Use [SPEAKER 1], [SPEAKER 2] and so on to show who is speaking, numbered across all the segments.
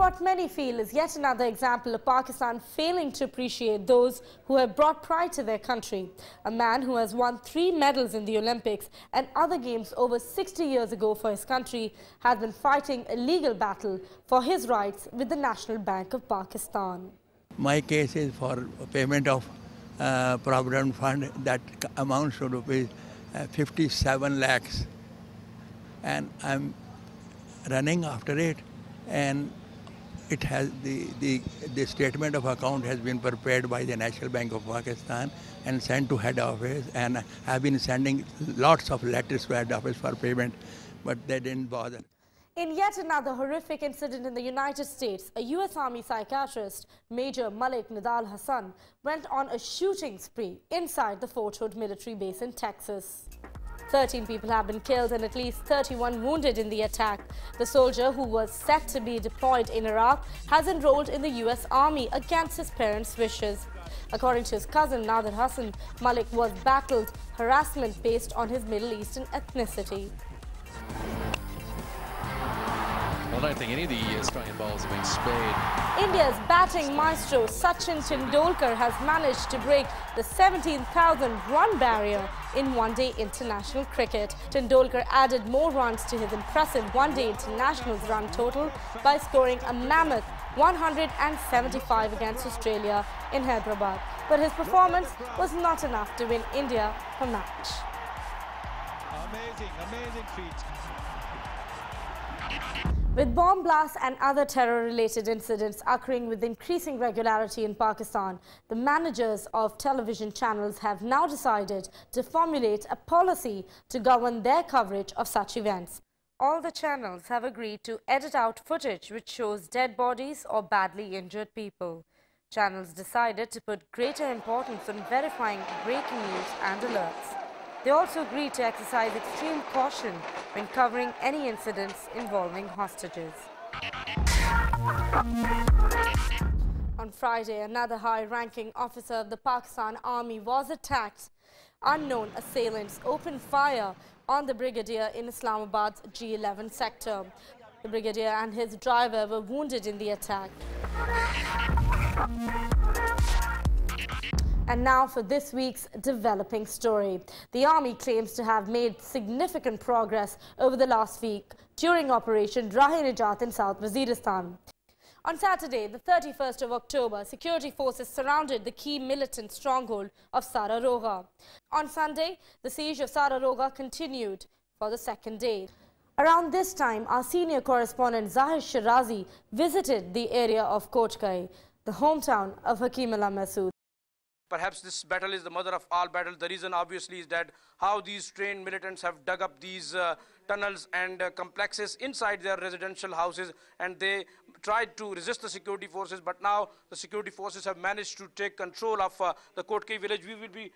[SPEAKER 1] what many feel is yet another example of Pakistan failing to appreciate those who have brought pride to their country. A man who has won 3 medals in the Olympics and other games over 60 years ago for his country has been fighting a legal battle for his rights with the National Bank of Pakistan.
[SPEAKER 2] My case is for payment of Provident Fund that amounts to rupees 57 lakhs, and I'm running after it, and it has the statement of account has been prepared by the National Bank of Pakistan and sent to head office, and I've been sending lots of letters to head office for payment, but they didn't bother.
[SPEAKER 1] In yet another horrific incident in the United States, a U.S. Army psychiatrist, Major Malik Nidal Hassan, went on a shooting spree inside the Fort Hood military base in Texas. 13 people have been killed and at least 31 wounded in the attack. The soldier, who was set to be deployed in Iraq, has enrolled in the U.S. Army against his parents' wishes. According to his cousin Nadir Hassan, Malik was battled harassment based on his Middle Eastern ethnicity.
[SPEAKER 3] Well, I don't think any of the Australian bowlers have been spared.
[SPEAKER 1] India's batting maestro Sachin Tendulkar has managed to break the 17,000 run barrier in one-day international cricket. Tendulkar added more runs to his impressive one-day internationals run total by scoring a mammoth 175 against Australia in Hyderabad. But his performance was not enough to win India a match.
[SPEAKER 4] Amazing feat.
[SPEAKER 1] With bomb blasts and other terror-related incidents occurring with increasing regularity in Pakistan, the managers of television channels have now decided to formulate a policy to govern their coverage of such events. All the channels have agreed to edit out footage which shows dead bodies or badly injured people. Channels decided to put greater importance on verifying breaking news and alerts. They also agreed to exercise extreme caution when covering any incidents involving hostages. On Friday, another high-ranking officer of the Pakistan Army was attacked. Unknown assailants opened fire on the brigadier in Islamabad's G11 sector. The brigadier and his driver were wounded in the attack. And now for this week's developing story. The Army claims to have made significant progress over the last week during Operation Rahe-e-Najat in South Waziristan. On Saturday, the 31st of October, security forces surrounded the key militant stronghold of Sara Roga. On Sunday, the siege of Sara Roga continued for the second day. Around this time, our senior correspondent Zahir Shirazi visited the area of Kochkai, the hometown of Hakimullah Masood.
[SPEAKER 5] Perhaps this battle is the mother of all battles. The reason obviously is that how these trained militants have dug up these tunnels and complexes inside their residential houses, and they tried to resist the security forces, but now the security forces have managed to take control of the Kotkei village. We will be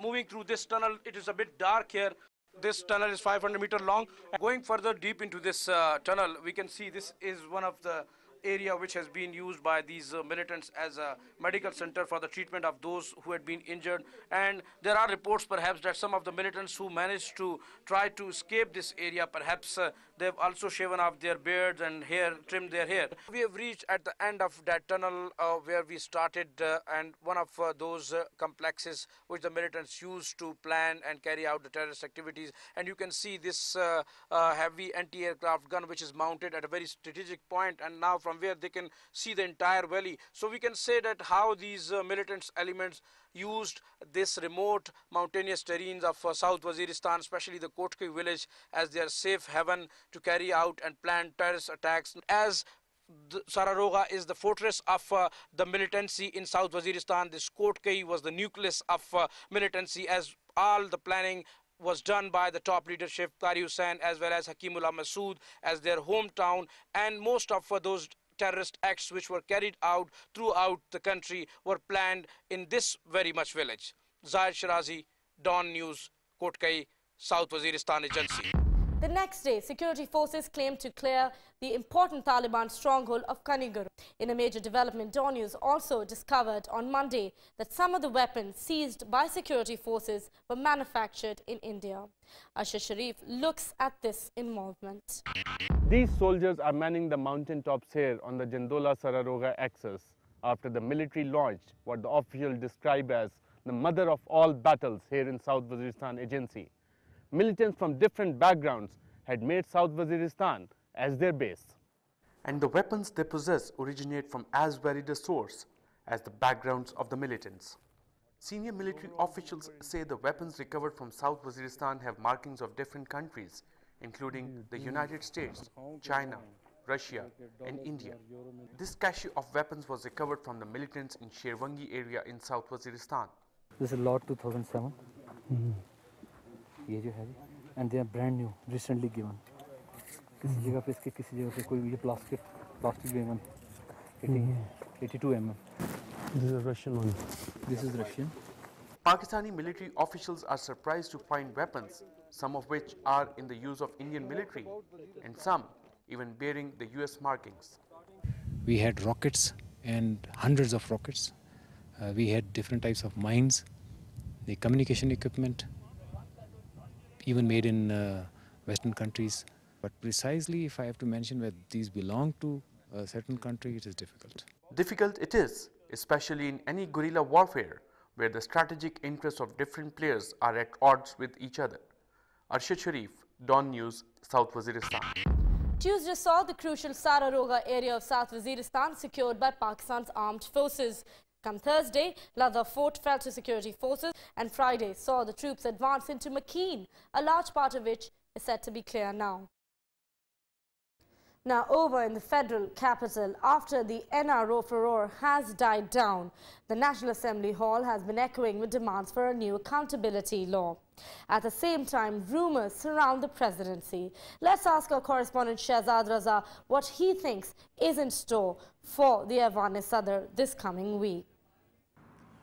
[SPEAKER 5] moving through this tunnel. It is a bit dark here. This tunnel is 500 meters long. Going further deep into this tunnel, we can see this is one of the area which has been used by these militants as a medical center for the treatment of those who had been injured. And there are reports perhaps that some of the militants who managed to try to escape this area, perhaps they've also shaven off their beards and hair, trimmed their hair. We have reached at the end of that tunnel where we started, and one of those complexes which the militants used to plan and carry out the terrorist activities. And you can see this heavy anti-aircraft gun which is mounted at a very strategic point, and now from where they can see the entire valley. So we can say that how these militant elements used this remote mountainous terrains of South Waziristan, especially the Kotkei village, as their safe haven to carry out and plan terrorist attacks. As Sara Roga is the fortress of the militancy in South Waziristan, this Kotkei was the nucleus of militancy, as all the planning was done by the top leadership, Qari Hussain as well as Hakimullah Masood as their hometown, and most of those terrorist acts which were carried out throughout the country were planned in this very much village. Zahir Shirazi, Dawn News, Kotkei, South Waziristan Agency.
[SPEAKER 1] The next day, security forces claimed to clear the important Taliban stronghold of Kaniguru. In a major development, Dawn News also discovered on Monday that some of the weapons seized by security forces were manufactured in India. Arshad Sharif looks at this involvement.
[SPEAKER 4] These soldiers are manning the mountaintops here on the Jandola-Sararoga axis after the military launched what the officials describe as the mother of all battles here in South Waziristan Agency. Militants from different backgrounds had made South Waziristan as their base.
[SPEAKER 6] And the weapons they possess originate from as varied a source as the backgrounds of the militants. Senior military officials say the weapons recovered from South Waziristan have markings of different countries, including the United States, China, Russia and India. This cache of weapons was recovered from the militants in Sherwangi area in South Waziristan.
[SPEAKER 7] This is lot 2007. And they are brand new, recently given. किसी जगह पे इसके किसी जगह पे कोई ये plastic gun 82 mm.
[SPEAKER 4] This is a Russian one.
[SPEAKER 7] This is Russian.
[SPEAKER 6] Pakistani military officials are surprised to find weapons, some of which are in the use of Indian military and some even bearing the US markings.
[SPEAKER 8] We had rockets and hundreds of rockets. We had different types of mines, the communication equipment, even made in Western countries. But precisely if I have to mention where these belong to a certain country, it is difficult.
[SPEAKER 6] Difficult it is, especially in any guerrilla warfare, where the strategic interests of different players are at odds with each other. Arshad Sharif, Dawn News, South Waziristan.
[SPEAKER 1] Tuesday saw the crucial Sararoga area of South Waziristan secured by Pakistan's armed forces. Come Thursday, Ladakh fort fell to security forces, and Friday saw the troops advance into Makeen, a large part of which is said to be clear now. Now over in the federal capital, after the NRO furor has died down, the National Assembly Hall has been echoing with demands for a new accountability law. At the same time, rumours surround the presidency. Let's ask our correspondent Shehzad Raza what he thinks is in store for the Awan-e-Sadr this coming week.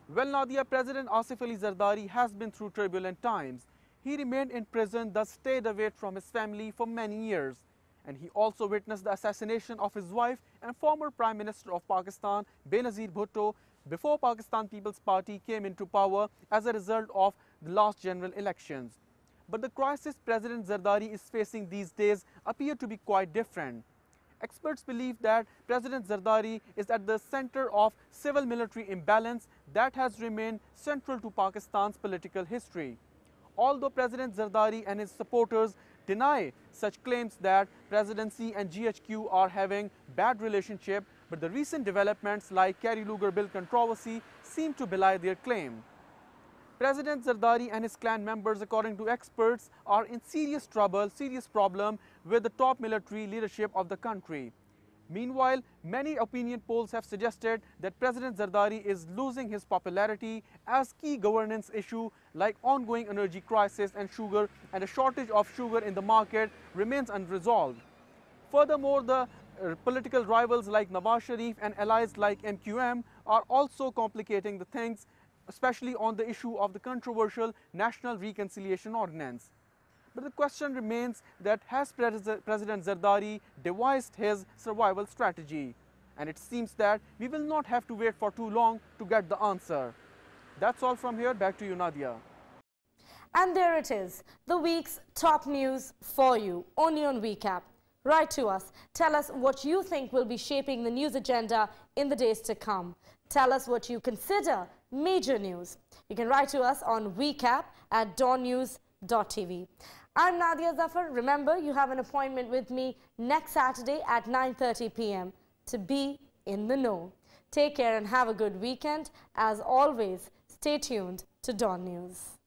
[SPEAKER 9] Well, Nadia, President Asif Ali Zardari has been through turbulent times. He remained in prison, thus stayed away from his family for many years. And he also witnessed the assassination of his wife and former Prime Minister of Pakistan, Benazir Bhutto, before Pakistan People's Party came into power as a result of the last general elections. But the crisis President Zardari is facing these days appear to be quite different. Experts believe that President Zardari is at the center of civil-military imbalance that has remained central to Pakistan's political history. Although President Zardari and his supporters deny such claims that presidency and GHQ are having bad relationship, but the recent developments like Carey Lugar bill controversy seem to belie their claim. President Zardari and his clan members, according to experts, are in serious trouble, serious problem with the top military leadership of the country. Meanwhile, many opinion polls have suggested that President Zardari is losing his popularity as key governance issue like ongoing energy crisis and sugar and a shortage of sugar in the market remains unresolved. Furthermore, the political rivals like Nawaz Sharif and allies like MQM are also complicating the things, especially on the issue of the controversial National Reconciliation Ordinance. But the question remains that has President Zardari devised his survival strategy? And it seems that we will not have to wait for too long to get the answer. That's all from here. Back to you, Nadia.
[SPEAKER 1] And there it is, the week's top news for you, only on WeCap. Write to us. Tell us what you think will be shaping the news agenda in the days to come. Tell us what you consider major news. You can write to us on wecap@dawnnews.tv. I'm Nadia Zafar. Remember, you have an appointment with me next Saturday at 9:30 p.m. to be in the know. Take care and have a good weekend. As always, stay tuned to Dawn News.